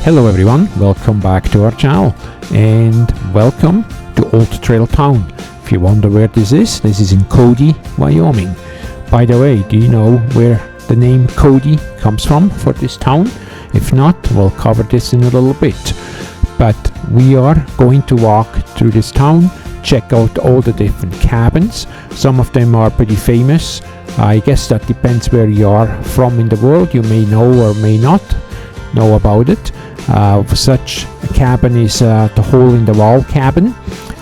Hello everyone, welcome back to our channel and welcome to Old Trail Town. If you wonder where this is in Cody, Wyoming. By the way, do you know where the name Cody comes from for this town? If not, we'll cover this in a little bit. But we are going to walk through this town, check out all the different cabins. Some of them are pretty famous. I guess that depends where you are from in the world. You may know or may not know about it. Such a cabin is the Hole in the Wall cabin,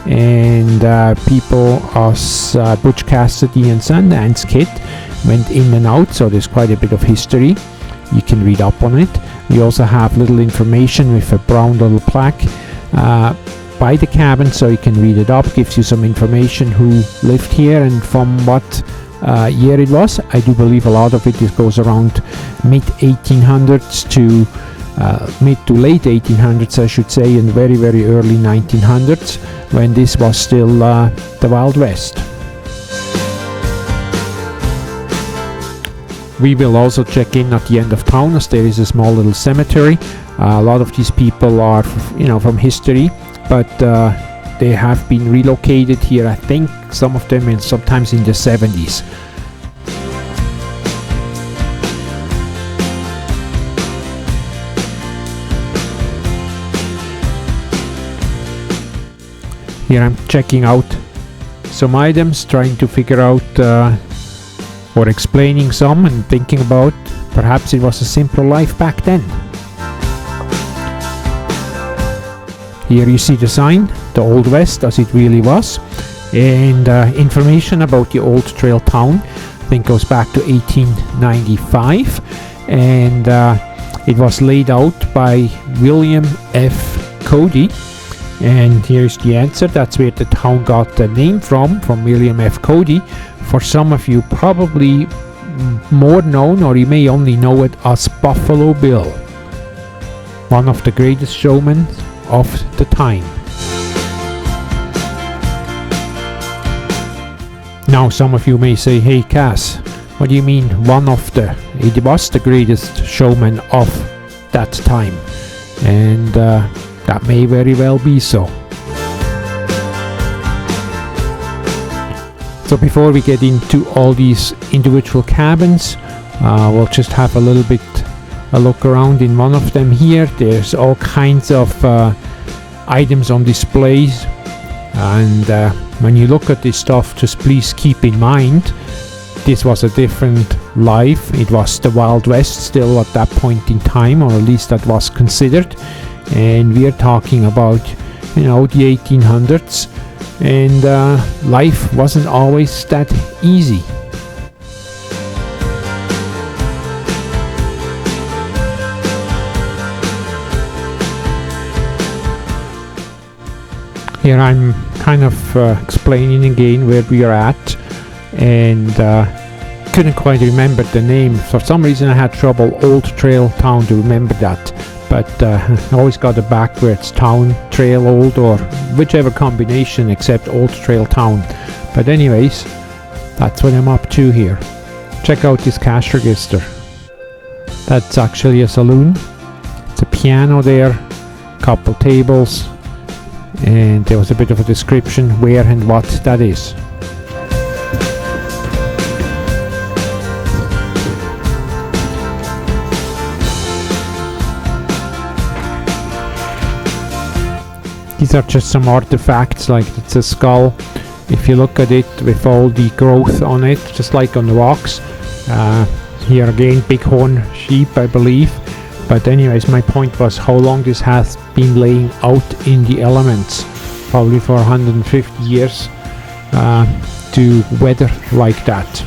and people as Butch Cassidy and Sundance Kid went in and out, so there's quite a bit of history. You can read up on it. We also have little information with a brown little plaque by the cabin, so you can read it up. Gives you some information who lived here and from what year it was. I do believe a lot of it goes around mid 1800s to mid to late 1800s, I should say, and very early 1900s, when this was still the Wild West. We will also check in at the end of town, as there is a small little cemetery. A lot of these people are, from history, but they have been relocated here. I think some of them sometimes in the 70s. Here I'm checking out some items, trying to figure out or explaining some and thinking about perhaps it was a simpler life back then. Here you see the sign, the Old West as it really was, and information about the Old Trail Town. I think goes back to 1895, and it was laid out by William F. Cody. And here's the answer. That's where the town got the name from William F. Cody. For some of you, probably more known, or you may only know it as Buffalo Bill, one of the greatest showmen of the time. Now some of you may say, hey Cass, what do you mean one of the? It was the greatest showman of that time, and that may very well be so. So before we get into all these individual cabins, we'll just have a little bit a look around in one of them here. There's all kinds of items on displays, and when you look at this stuff, just please keep in mind this was a different life. It was the Wild West still at that point in time, or at least that was considered. And we are talking about, the 1800s, and life wasn't always that easy. Here I'm kind of explaining again where we are at, and couldn't quite remember the name. For some reason I had trouble Old Trail Town to remember that. But I always got it backwards, Town, Trail, Old, or whichever combination except Old Trail Town. But anyways, that's what I'm up to here. Check out this cash register. That's actually a saloon. It's a piano there, couple tables, and there was a bit of a description where and what that is. These are just some artifacts, like it's a skull. If you look at it with all the growth on it, just like on the rocks. Here again, bighorn sheep, I believe. But anyways, my point was how long this has been laying out in the elements. Probably for 150 years to weather like that.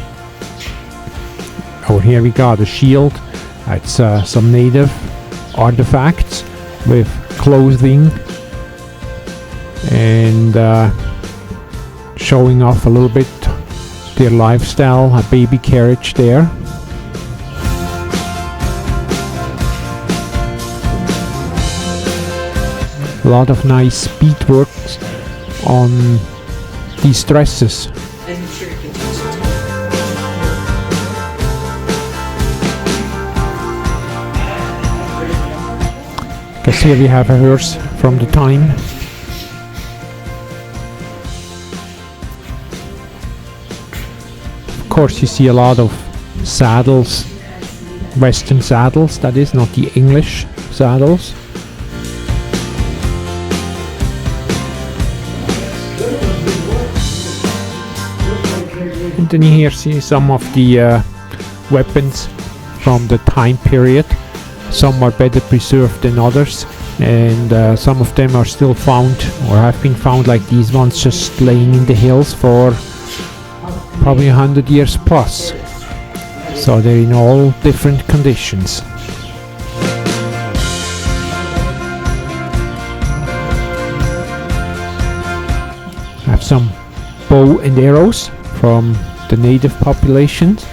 Over here we got a shield. It's some native artifacts with clothing, and showing off a little bit their lifestyle. A baby carriage there. A lot of nice beadwork on these dresses. Because here we have a hearse from the time. Of course you see a lot of saddles, Western saddles, that is, not the English saddles. And then you here see some of the weapons from the time period. Some are better preserved than others, and some of them are still found or have been found, like these ones just laying in the hills for probably 100 years plus. So they're in all different conditions. Have some bow and arrows from the native populations,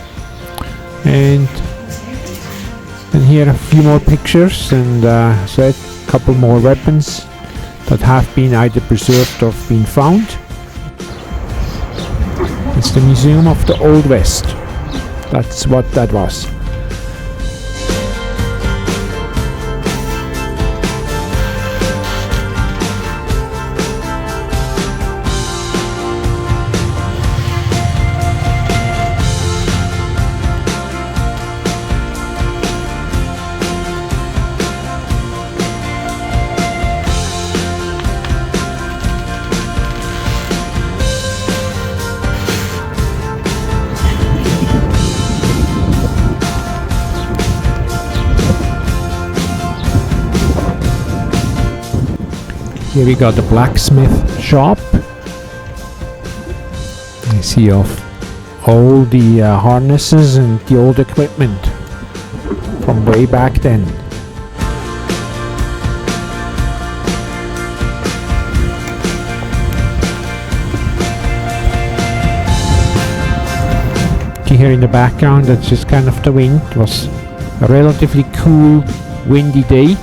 and here a few more pictures, and so a couple more weapons that have been either preserved or been found. It's the Museum of the Old West. That's what that was. Here we got the blacksmith shop. You see of all the harnesses and the old equipment from way back then. You hear in the background, that's just kind of the wind. It was a relatively cool, windy day.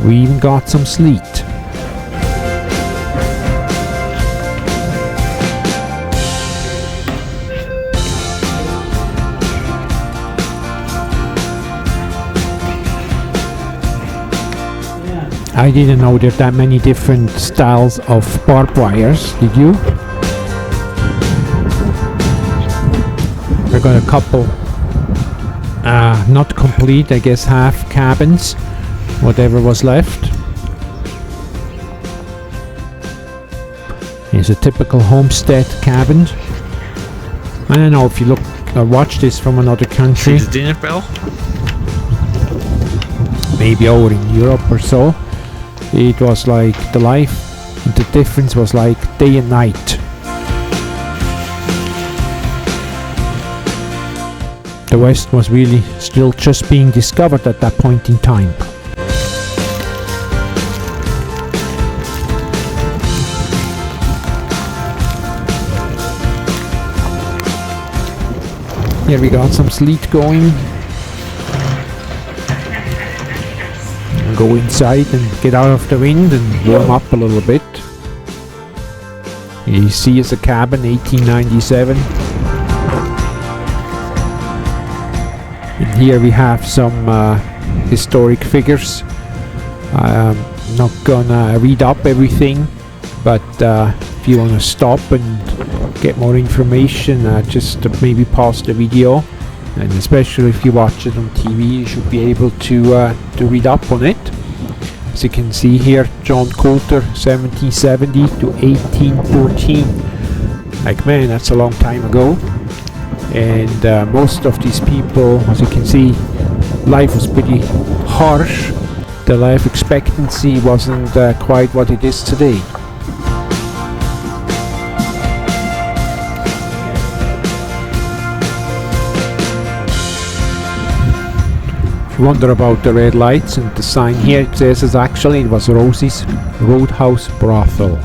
We even got some sleet. I didn't know there are that many different styles of barbed wires, did you? We got a couple, not complete, I guess half cabins. Whatever was left. Here's a typical homestead cabin. I don't know if you look or watch this from another country. See the dinner bell? Maybe over in Europe or so. It was like the life, the difference was like day and night. The West was really still just being discovered at that point in time. Here we got some sleet going. Go inside and get out of the wind and warm up a little bit. You see it's a cabin, 1897. And here we have some historic figures. I'm not gonna read up everything, but if you want to stop and get more information, just maybe pause the video, and especially if you watch it on TV, you should be able to read up on it. As you can see here, John Coulter, 1770 to 1814. Like, man, that's a long time ago. And most of these people, as you can see, life was pretty harsh. The life expectancy wasn't quite what it is today. Wonder about the red lights, and the sign here, it says is actually it was Rosie's Roadhouse Brothel.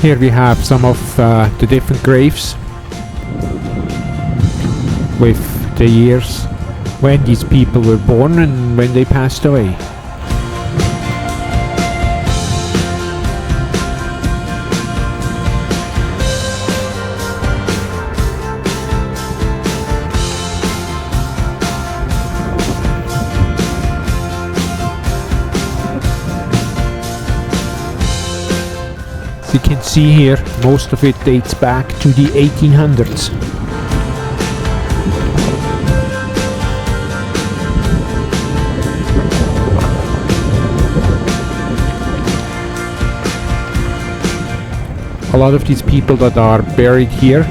Here we have some of the different graves with the years when these people were born and when they passed away. You can see here, most of it dates back to the 1800s. A lot of these people that are buried here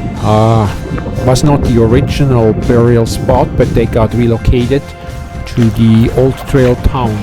was not the original burial spot, but they got relocated to the Old Trail town.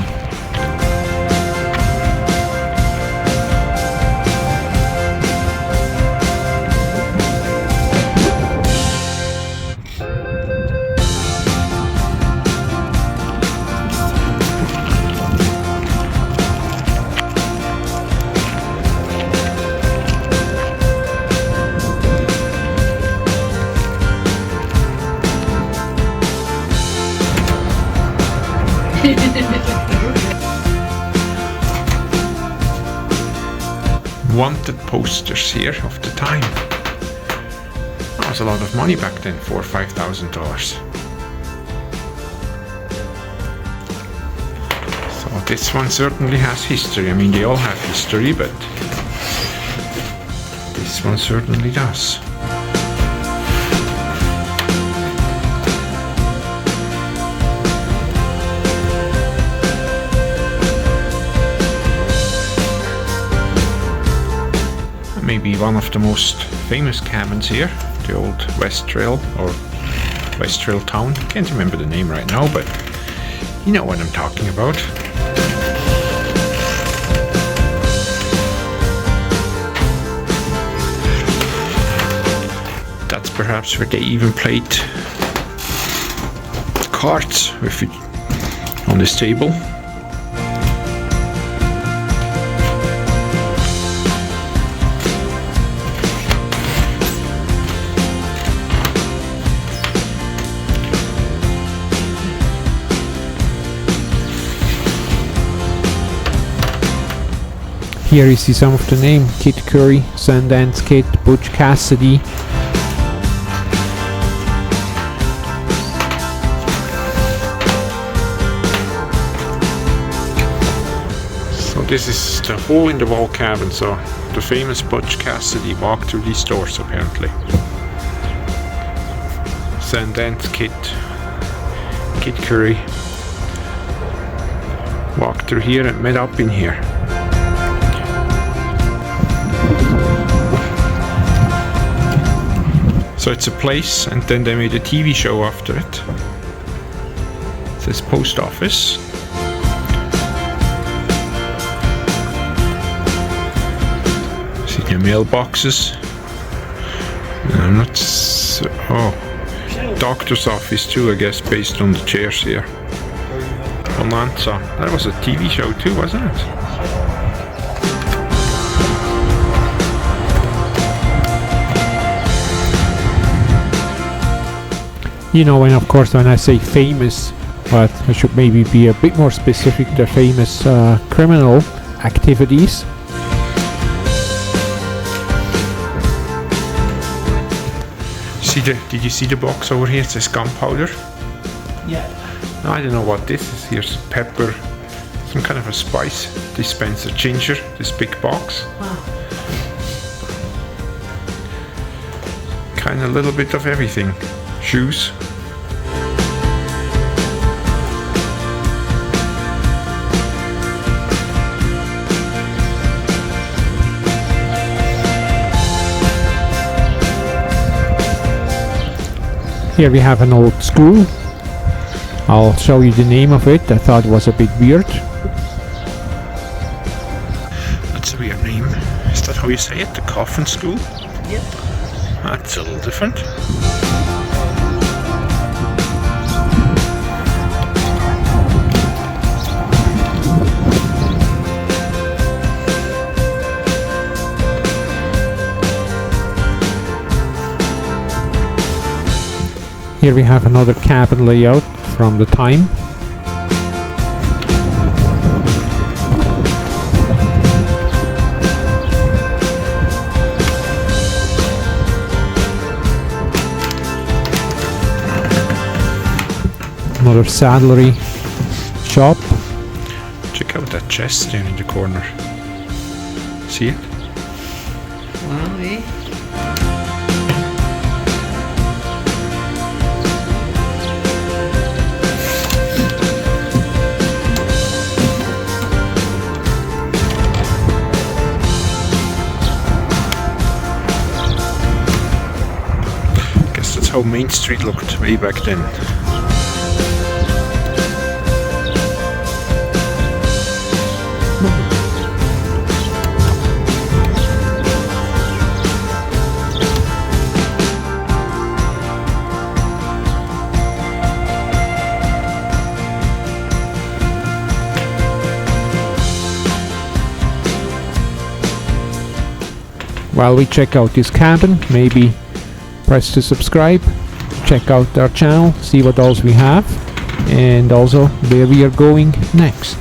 Wanted posters here of the time. That was a lot of money back then, $4,000 or $5,000. So this one certainly has history. I mean, they all have history, but this one certainly does. Maybe one of the most famous cabins here, the old West Trail or West Trail town. Can't remember the name right now, but you know what I'm talking about. That's perhaps where they even played cards with it on this table. Here you see some of the name: Kid Curry, Sundance Kid, Butch Cassidy. So this is the hole in the wall cabin, so the famous Butch Cassidy walked through these doors apparently. Sundance Kid, Kid Curry walked through here and met up in here. So it's a place, and then they made a TV show after it. It says post office. See the mailboxes. I'm not doctor's office too, I guess, based on the chairs here. Bonanza. That was a TV show too, wasn't it? You know, and of course when I say famous, but I should maybe be a bit more specific, the famous criminal activities. Did you see the box over here? It says gunpowder. Yeah. No, I don't know what this is. Here's pepper, some kind of a spice dispenser, ginger, this big box. Wow. Kind of a little bit of everything. Shoes. Here we have an old school. I'll show you the name of it. I thought it was a bit weird. That's a weird name. Is that how you say it? The Coffin School? Yep. That's a little different. Here we have another cabin layout from the time. Another saddlery shop. Check out that chest down in the corner. See it? Well, eh? Guess that's how Main Street looked way back then. While we check out this cabin, maybe press to subscribe, check out our channel, see what else we have, and also where we are going next.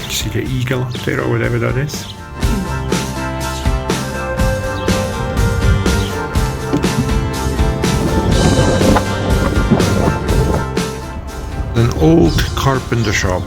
See the eagle up there or whatever that is? An old carpenter shop.